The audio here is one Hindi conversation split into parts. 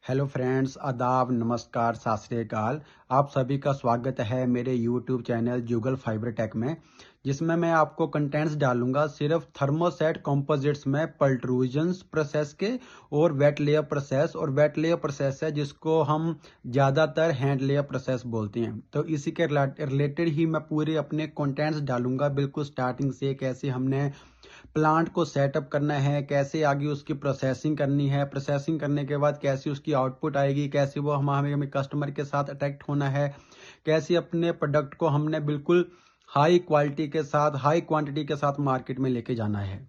हेलो फ्रेंड्स, आदाब, नमस्कार, सत श्री अकाल। आप सभी का स्वागत है मेरे यूट्यूब चैनल जुगल फाइबर टेक में, जिसमें मैं आपको कंटेंट्स डालूंगा सिर्फ थर्मोसेट कंपोजिट्स में पल्ट्रूजन्स प्रोसेस के और वेट लेयर प्रोसेस। और वेट लेयर प्रोसेस है जिसको हम ज़्यादातर हैंड लेयर प्रोसेस बोलते हैं। तो इसी के रिलेटेड ही मैं पूरे अपने कंटेंट्स डालूंगा, बिल्कुल स्टार्टिंग से कैसे हमने प्लांट को सेटअप करना है, कैसे आगे उसकी प्रोसेसिंग करनी है, प्रोसेसिंग करने के बाद कैसे उसकी आउटपुट आएगी, कैसे वो हमें कस्टमर के साथ अट्रैक्ट होना है, कैसे अपने प्रोडक्ट को हमने बिल्कुल हाई क्वालिटी के साथ, हाई क्वांटिटी के साथ मार्केट में लेके जाना है।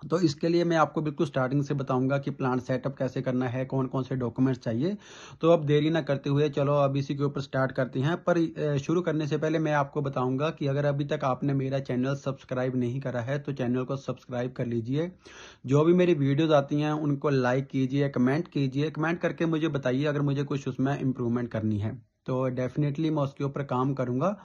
तो इसके लिए मैं आपको बिल्कुल स्टार्टिंग से बताऊंगा कि प्लांट सेटअप कैसे करना है, कौन कौन से डॉक्यूमेंट्स चाहिए। तो अब देरी ना करते हुए चलो अब इसी के ऊपर स्टार्ट करते हैं। पर शुरू करने से पहले मैं आपको बताऊंगा कि अगर अभी तक आपने मेरा चैनल सब्सक्राइब नहीं करा है तो चैनल को सब्सक्राइब कर लीजिए। जो भी मेरी वीडियोज आती हैं उनको लाइक कीजिए, कमेंट कीजिए, कमेंट करके मुझे बताइए अगर मुझे कुछ उसमें इम्प्रूवमेंट करनी है तो डेफिनेटली मैं उसके ऊपर काम करूंगा।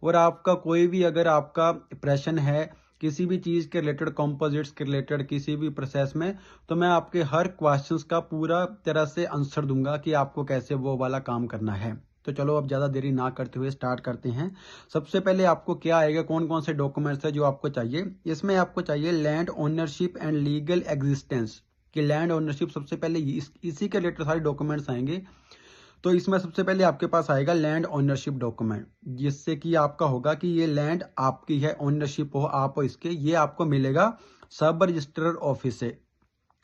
और आपका कोई भी अगर आपका प्रश्न है किसी भी चीज़ के रिलेटेड, कंपोजिट्स के रिलेटेड, किसी भी प्रोसेस में, तो मैं आपके हर क्वेश्चंस का पूरा तरह से आंसर दूंगा कि आपको कैसे वो वाला काम करना है। तो चलो अब ज़्यादा देरी ना करते हुए स्टार्ट करते हैं। सबसे पहले आपको क्या आएगा, कौन कौन से डॉक्यूमेंट्स है जो आपको चाहिए। इसमें आपको चाहिए land ownership and legal existence कि लैंड ओनरशिप, सबसे पहले इसी के रिलेटेड सारे डॉक्यूमेंट्स आएंगे। तो इसमें सबसे पहले आपके पास आएगा लैंड ओनरशिप डॉक्यूमेंट, जिससे कि आपका होगा कि ये लैंड आपकी है, ओनरशिप हो आप इसके, ये आपको मिलेगा सब रजिस्ट्रार ऑफिस से।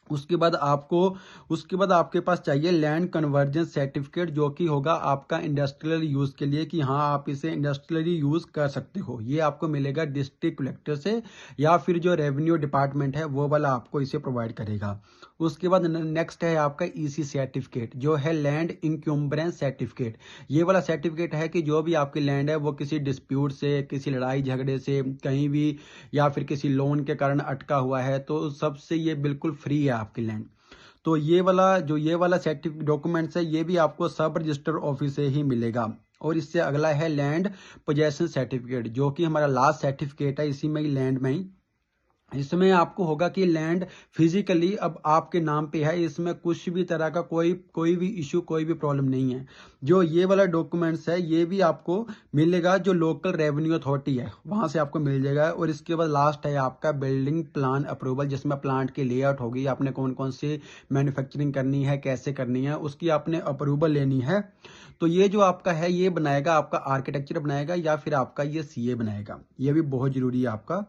उसके बाद आपके पास चाहिए लैंड कन्वर्जन सर्टिफिकेट, जो कि होगा आपका इंडस्ट्रियल यूज के लिए कि हाँ आप इसे इंडस्ट्रियली यूज कर सकते हो। ये आपको मिलेगा डिस्ट्रिक्ट कलेक्टर से या फिर जो रेवेन्यू डिपार्टमेंट है वो वाला आपको इसे प्रोवाइड करेगा। उसके बाद नेक्स्ट है आपका ईसी सर्टिफिकेट, जो है लैंड इंक्यूम्बरेंस सर्टिफिकेट। ये वाला सर्टिफिकेट है कि जो भी आपकी लैंड है वो किसी डिस्प्यूट से, किसी लड़ाई झगड़े से, कहीं भी या फिर किसी लोन के कारण अटका हुआ है तो सबसे ये बिल्कुल फ्री है आपकी लैंड। तो ये वाला सर्टिफिकेट डॉक्यूमेंट्स है, ये भी आपको सब रजिस्टर ऑफिस से ही मिलेगा। और इससे अगला है लैंड पोजेशन सर्टिफिकेट, जो कि हमारा लास्ट सर्टिफिकेट है इसी में ही, लैंड में ही। इसमें आपको होगा कि लैंड फिजिकली अब आपके नाम पे है, इसमें कुछ भी तरह का कोई भी इशू, कोई भी प्रॉब्लम नहीं है। जो ये वाला डॉक्यूमेंट्स है ये भी आपको मिलेगा जो लोकल रेवेन्यू अथॉरिटी है वहां से आपको मिल जाएगा। और इसके बाद लास्ट है आपका बिल्डिंग प्लान अप्रूवल, जिसमें प्लांट की लेआउट होगी, आपने कौन कौन सी मैन्युफैक्चरिंग करनी है, कैसे करनी है, उसकी आपने अप्रूवल लेनी है। तो ये जो आपका है ये बनाएगा आपका आर्किटेक्चर बनाएगा या फिर आपका ये सीए बनाएगा। ये भी बहुत जरूरी है आपका,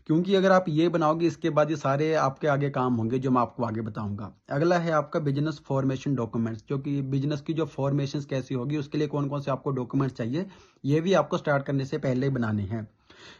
क्योंकि अगर आप ये बनाओगे इसके बाद ये सारे आपके आगे काम होंगे जो मैं आपको आगे बताऊंगा। अगला है आपका बिजनेस फॉर्मेशन डॉक्यूमेंट्स, जो कि बिजनेस की जो फॉर्मेशन कैसी होगी उसके लिए कौन कौन से आपको डॉक्यूमेंट्स चाहिए, ये भी आपको स्टार्ट करने से पहले ही बनाने हैं।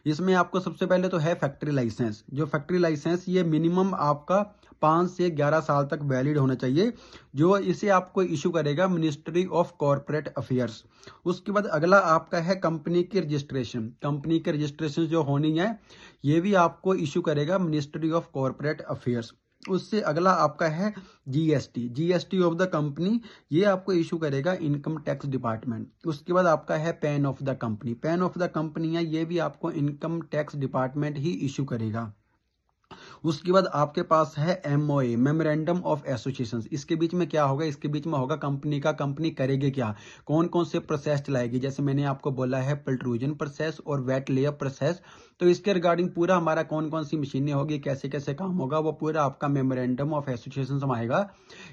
इसमें आपको सबसे पहले तो है फैक्ट्री लाइसेंस। जो फैक्ट्री लाइसेंस ये मिनिमम आपका 5 से 11 साल तक वैलिड होना चाहिए, जो इसे आपको इशू करेगा मिनिस्ट्री ऑफ कॉरपोरेट अफेयर्स। उसके बाद अगला आपका है कंपनी की रजिस्ट्रेशन। कंपनी की रजिस्ट्रेशन जो होनी है ये भी आपको इशू करेगा मिनिस्ट्री ऑफ कॉरपोरेट अफेयर्स। उससे अगला आपका है GST, GST of the company, ये आपको इशू करेगा इनकम टैक्स डिपार्टमेंट। उसके बाद आपका है pan of the company, pan of the company है ये भी आपको इनकम टैक्स डिपार्टमेंट ही इशू करेगा। उसके बाद आपके पास है एमओए, मेमोरेंडम ऑफ एसोसिएशन। इसके बीच में क्या होगा, इसके बीच में होगा कंपनी का, कंपनी करेगी क्या, कौन कौन से प्रोसेस चलाएगी। जैसे मैंने आपको बोला है पल्ट्रूजन प्रोसेस और वेट लेयर प्रोसेस, तो इसके रिगार्डिंग पूरा हमारा कौन कौन सी मशीनें होगी, कैसे कैसे काम होगा, वो पूरा आपका मेमोरेंडम ऑफ एसोसिएशन में आएगा।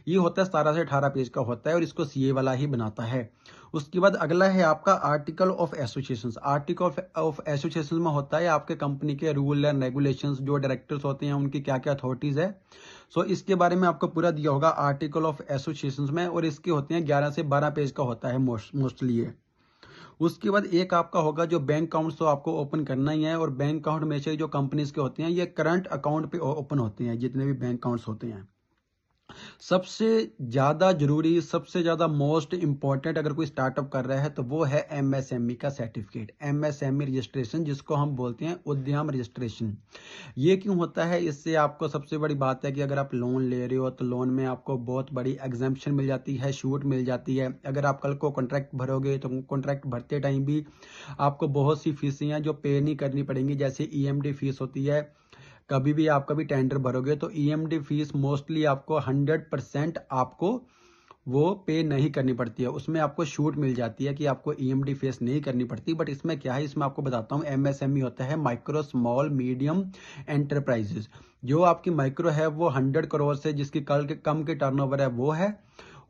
ये होता है 17 से 18 पेज का होता है और इसको सीए वाला ही बनाता है। उसके बाद अगला है आपका article of association. Article of association में होता है आपके कंपनी के रूल एंड रेगुलेशंस, जो डायरेक्टर्स होते हैं उनकी क्या क्या अथॉरिटीज है। सो इसके बारे में आपको पूरा दिया होगा आर्टिकल ऑफ एसोसिएशन में, और इसके होते हैं 11 से 12 पेज का होता है मोस्टली ये। उसके बाद एक आपका होगा जो बैंक अकाउंट, तो आपको ओपन करना ही है। और बैंक अकाउंट में से जो कंपनीज के होते हैं ये करंट अकाउंट पे ओपन होते हैं, जितने भी बैंक अकाउंट्स होते हैं। सबसे ज्यादा जरूरी, सबसे ज्यादा मोस्ट इंपॉर्टेंट अगर कोई स्टार्टअप कर रहा है तो वो है एमएसएमई का सर्टिफिकेट, एमएसएमई रजिस्ट्रेशन, जिसको हम बोलते हैं उद्यम रजिस्ट्रेशन। ये क्यों होता है, इससे आपको सबसे बड़ी बात है कि अगर आप लोन ले रहे हो तो लोन में आपको बहुत बड़ी एग्जाम्पशन मिल जाती है, छूट मिल जाती है। अगर आप कल को कॉन्ट्रैक्ट भरोगे तो कॉन्ट्रैक्ट भरते टाइम भी आपको बहुत सी फीसें हैं जो पे नहीं करनी पड़ेंगी, जैसे ईएमडी फीस होती है। कभी भी आप कभी टेंडर भरोगे तो ईएमडी फीस मोस्टली आपको 100% आपको वो पे नहीं करनी पड़ती है, उसमें आपको छूट मिल जाती है कि आपको ईएमडी फेस नहीं करनी पड़ती। बट इसमें क्या है, इसमें आपको बताता हूँ, एमएसएमई होता है माइक्रो स्मॉल मीडियम एंटरप्राइजेज। जो आपकी माइक्रो है वो 100 करोड़ से जिसकी कम के टर्नओवर है वो है,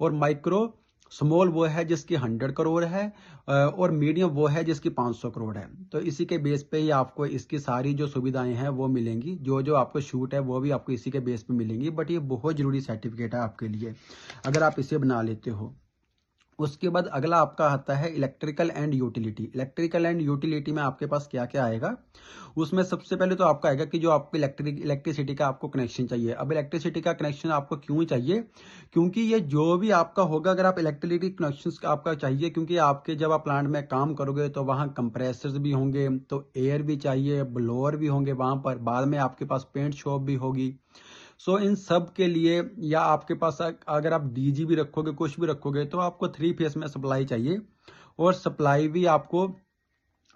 और माइक्रो स्मॉल वो है जिसकी 100 करोड़ है, और मीडियम वो है जिसकी 500 करोड़ है। तो इसी के बेस पे ही आपको इसकी सारी जो सुविधाएं हैं वो मिलेंगी, जो जो आपको छूट है वो भी आपको इसी के बेस पे मिलेंगी। बट ये बहुत जरूरी सर्टिफिकेट है आपके लिए अगर आप इसे बना लेते हो। उसके बाद अगला आपका आता है electrical and utility. Electrical and utility में आपके पास क्या क्या आएगा, उसमें सबसे पहले तो आपका आएगा कि जो आपको इलेक्ट्रिसिटी का आपको कनेक्शन चाहिए। अब इलेक्ट्रिसिटी का कनेक्शन आपको क्यों चाहिए, क्योंकि ये जो भी आपका होगा, अगर आप इलेक्ट्रिसिटी कनेक्शन आपका चाहिए, क्योंकि आपके जब आप प्लांट में काम करोगे तो वहाँ कंप्रेसर्स भी होंगे, तो एयर भी चाहिए, ब्लोअर भी होंगे वहाँ पर, बाद में आपके पास पेंट शॉप भी होगी। सो इन सब के लिए, या आपके पास अगर आप डीजी भी रखोगे, कुछ भी रखोगे, तो आपको 3 फेस में सप्लाई चाहिए। और सप्लाई भी आपको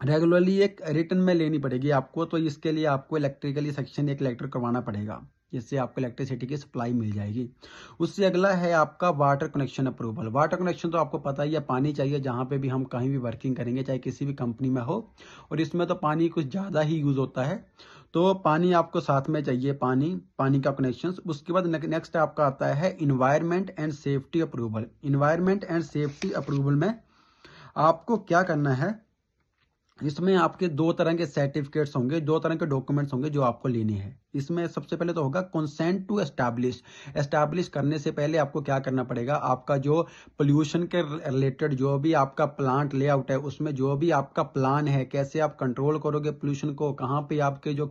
रेगुलरली एक रिटर्न में लेनी पड़ेगी आपको। तो इसके लिए आपको इलेक्ट्रिकली सेक्शन एक इलेक्ट्रिक करवाना पड़ेगा, जिससे आपको इलेक्ट्रिसिटी की सप्लाई मिल जाएगी। उससे अगला है आपका water connection approval. Water connection तो आपको पता ही है, पानी चाहिए जहाँ पे भी हम कहीं भी वर्किंग करेंगे, चाहे किसी भी कंपनी में हो, और इसमें तो पानी कुछ ज़्यादा ही यूज़ होता है, तो पानी आपको साथ में चाहिए, पानी का कनेक्शन। उसके बाद नेक्स्ट आपका आता है environment and safety approval. Environment and safety approval में आपको क्या करना है, इसमें आपके 2 तरह के सर्टिफिकेट्स होंगे, 2 तरह के डॉक्यूमेंट्स होंगे जो आपको लेने हैं। इसमें सबसे पहले तो होगा कंसेंट टू एस्टैब्लिश। एस्टैब्लिश करने से पहले आपको क्या करना पड़ेगा, आपका जो पोल्यूशन के रिलेटेड जो भी आपका प्लांट लेआउट है, उसमें जो भी आपका प्लान है, कैसे आप कंट्रोल करोगे पोल्यूशन को, कहाँ पे आपके जो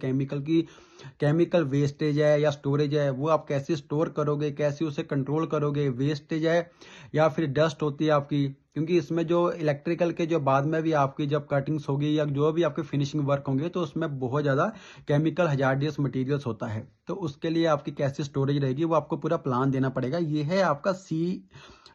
केमिकल वेस्टेज है या स्टोरेज है वो आप कैसे स्टोर करोगे, कैसे उसे कंट्रोल करोगे, वेस्टेज है या फिर डस्ट होती है आपकी, क्योंकि इसमें जो इलेक्ट्रिकल के जो बाद में भी आपकी जब कटिंग्स होगी या जो भी आपके फिनिशिंग वर्क होंगे, तो उसमें बहुत ज़्यादा केमिकल हजार्डियस मटेरियल्स होता है। तो उसके लिए आपकी कैसे स्टोरेज रहेगी वो आपको पूरा प्लान देना पड़ेगा। ये है आपका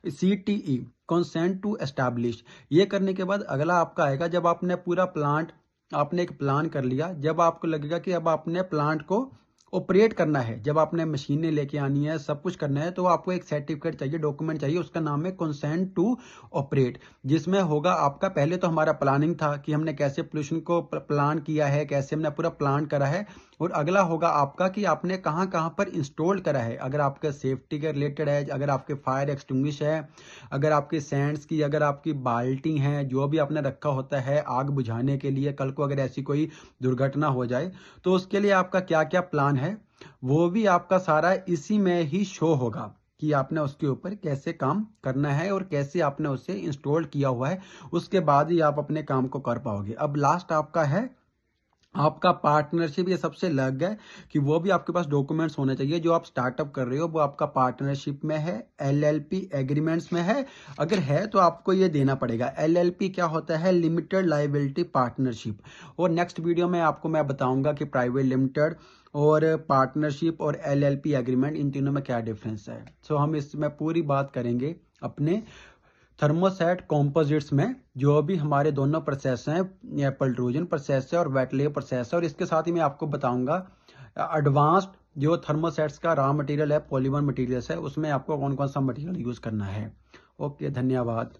CTE, कंसेंट टू एस्टैब्लिश। ये करने के बाद अगला आपका आएगा, जब आपने पूरा प्लांट, आपने एक प्लान कर लिया, जब आपको लगेगा कि अब आपने प्लांट को ऑपरेट करना है, जब आपने मशीनें लेके आनी है, सब कुछ करना है, तो आपको एक सर्टिफिकेट चाहिए, डॉक्यूमेंट चाहिए, उसका नाम है कंसेंट टू ऑपरेट। जिसमें होगा आपका, पहले तो हमारा प्लानिंग था कि हमने कैसे पोल्यूशन को प्लान किया है, कैसे हमने पूरा प्लान करा है, और अगला होगा आपका कि आपने कहाँ कहाँ पर इंस्टॉल करा है। अगर आपके सेफ्टी के रिलेटेड है, अगर आपके फायर एक्सटिंग्विश है, अगर आपके सैंड्स की, अगर आपकी बाल्टी है, जो भी आपने रखा होता है आग बुझाने के लिए, कल को अगर ऐसी कोई दुर्घटना हो जाए तो उसके लिए आपका क्या क्या प्लान है, वो भी आपका सारा इसी में ही शो होगा कि आपने उसके ऊपर कैसे काम करना है और कैसे आपने उसे इंस्टॉल किया हुआ है। उसके बाद ही आप अपने काम को कर पाओगे। अब लास्ट आपका है आपका पार्टनरशिप। ये सबसे अलग है कि वो भी आपके पास डॉक्यूमेंट्स होने चाहिए। जो आप स्टार्टअप कर रहे हो वो आपका पार्टनरशिप में है, LLP एग्रीमेंट्स में है। अगर है तो आपको ये देना पड़ेगा। LLP क्या होता है, लिमिटेड लायबिलिटी पार्टनरशिप। और नेक्स्ट वीडियो में आपको मैं बताऊंगा कि प्राइवेट लिमिटेड और पार्टनरशिप और LLP एग्रीमेंट, इन तीनों में क्या डिफरेंस है। सो हम इसमें पूरी बात करेंगे अपने थर्मोसेट कॉम्पोजिट्स में, जो भी हमारे दोनों प्रोसेस हैं, पल्ट्रूजन प्रोसेस है और वेट लेयर प्रोसेस है। और इसके साथ ही मैं आपको बताऊंगा एडवांस्ड जो थर्मोसेट्स का रॉ मटेरियल है, पॉलीमर मटेरियल्स है, उसमें आपको कौन कौन सा मटेरियल यूज करना है। ओके, धन्यवाद।